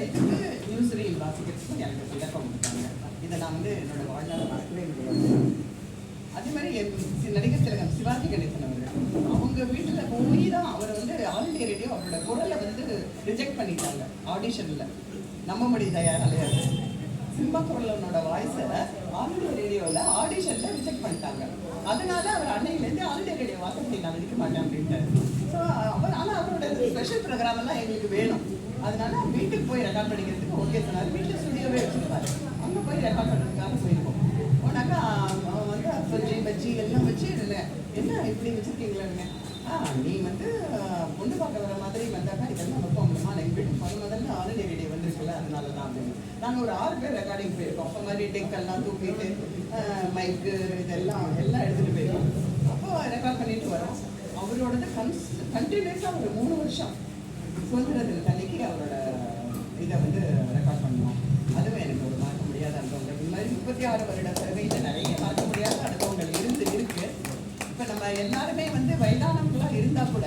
இதுக்கு நியூஸ்ரீல் வாசிக்கிறதுக்கும் எனக்கு விளக்கம் கொடுத்தாங்க. இதை நான் வந்து என்னோட வாழ்நாள் மறக்கவே முடியாது. அதே மாதிரி நடிகர் திலகம் சிவாஜி கணேசன் அவர்கள் அவங்க வீட்டில் போய் தான் அவர் வந்து ஆல் இண்டியா ரேடியோ அவரோட குரலை வந்து ரிஜெக்ட் பண்ணிட்டாங்க ஆடிஷனில். நம்ப முடியுதா யாராலையாது? சினிமா குரலனோட வாய்ஸை ஆல் இண்டியா ரேடியோவில் ஆடிஷனில் ரிஜெக்ட் பண்ணிட்டாங்க. அதனால அவர் அன்னையிலேருந்து ஆல் இண்டியா ரேடியோ வாசப்படி நான் நடிக்க மாட்டேன் அப்படின்ட்டார். ஸோ அவர் ஆனால் அவரோட ஸ்பெஷல் ப்ரோக்ராம் எல்லாம் எங்களுக்கு வேணும். அதனால வீட்டுக்கு போய் ரெக்கார்ட் பண்ணிக்கிறதுக்கு ஓகே சொன்னார். வீட்டில் ஸ்டுடியோவே வச்சுருப்பாரு. அங்கே போய் ரெக்கார்ட் பண்ணுறதுக்காக போயிருக்கோம். போனாக்கா வந்து பஜ்ஜி பஜ்ஜி எல்லாம் வச்சு என்ன இப்படி வச்சுருக்கீங்களேன்னு. நீ வந்து பொண்ணு பார்க்க வர மாதிரி வந்தாக்கா இதெல்லாம் வைப்போம்மா. எங்கள் வீட்டுக்கு முதல்ல ஆல் இண்டியா ரேடியோ வந்துருக்குல்ல, அதனால தான் அப்படின்னு. நாங்கள் ஒரு 6 பேர் ரெக்கார்டிங் போயிருக்கோம். அப்போ மாதிரி டெக்கெல்லாம் தூக்கிட்டு மைக்கு இதெல்லாம் எடுத்துகிட்டு போயிருக்கோம். அப்போ ரெக்கார்ட் பண்ணிட்டு வரோம். அவரோடது கண்டினியூஸாக ஒரு 3 வருஷம் சுதந்திர தினத்தன்னைக்கு அவரோட இதை வந்து ரெக்கார்ட் பண்ணுவோம். அதுவும் எனக்கு ஒரு மறக்க முடியாத அனுபவங்கள். இந்த மாதிரி 36 வருட சர்வையில் நிறைய மறக்க முடியாத அனுபவங்கள் இருக்கு. இப்போ நம்ம எல்லாருமே வந்து வயதானவங்களாக இருந்தால் கூட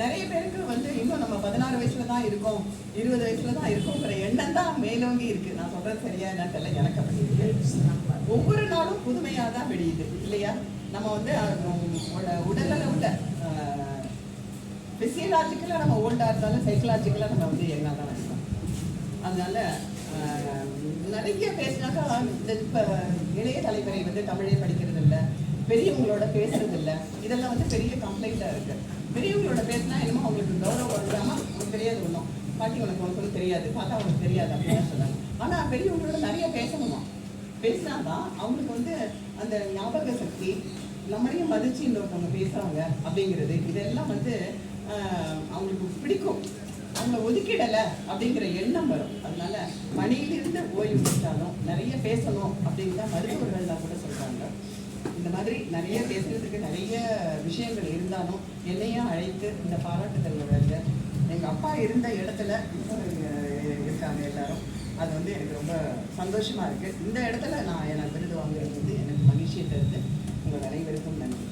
நிறைய பேருக்கு வந்து இன்னும் நம்ம 16 வயசுல தான் இருக்கோம், 20 வயசுல தான் இருக்கோங்கிற எண்ணம் தான் மேலோங்கி இருக்குது. நான் சொல்கிறது சரியா என்னன்னு தெரியல, எனக்கு அப்படி இருக்கு. ஒவ்வொரு நாளும் புதுமையாக தான் வெடியுது இல்லையா? நம்ம வந்து உடலளவுல ஃபிசியலாஜிக்கலாக நம்ம ஓல்டாக இருந்தாலும் சைக்கலாஜிக்கலாக நம்ம வந்து எல்லாம் தான் இருக்கோம். அதனால நிறைய பேசினாக்கா இப்போ இளைய தலைமுறை வந்து தமிழே படிக்கிறது இல்லை, பெரியவங்களோட பேசுறது இல்லை. இதெல்லாம் வந்து பெரிய கம்ப்ளைண்ட்டாக இருக்குது. பெரியவங்களோட பேசினா என்னமோ அவங்களுக்கு கௌரவம் இல்லாமல் உனக்கு தெரியாது, ஒன்றும் பாட்டி உனக்கு தெரியாது, பார்த்தா அவங்களுக்கு தெரியாது அப்படின்னு சொன்னாங்க. ஆனால் பெரியவங்களோட நிறைய பேசணுமா, பேசினாதான் அவங்களுக்கு வந்து அந்த ஞாபக சக்தி, நம்மளையும் மதிச்சு இன்னொருத்தவங்க பேசுகிறாங்க அப்படிங்கிறது இதெல்லாம் வந்து அவங்களுக்கு பிடிக்கும். அவங்கள ஒதுக்கிடலை அப்படிங்கிற எண்ணம் வரும். அதனால பணியிலிருந்து ஓய்வு பெற்றாலும் நிறைய பேசணும் அப்படின்னு தான் மருத்துவர்கள்லாம் கூட சொல்கிறாங்க. இந்த மாதிரி நிறைய பேசுறதுக்கு நிறைய விஷயங்கள் இருந்தாலும் என்னையும் அழைத்து இந்த பாராட்டுதல் விழாங்க எங்கள் அப்பா இருந்த இடத்துல இப்போ இருக்காங்க எல்லாரும். அது வந்து எனக்கு ரொம்ப சந்தோஷமாக இருக்குது. இந்த இடத்துல நான் எனக்கு விருது வாங்குறது வந்து எனக்கு மகிழ்ச்சியை தருது. உங்கள் அனைவருக்கும் நன்றி.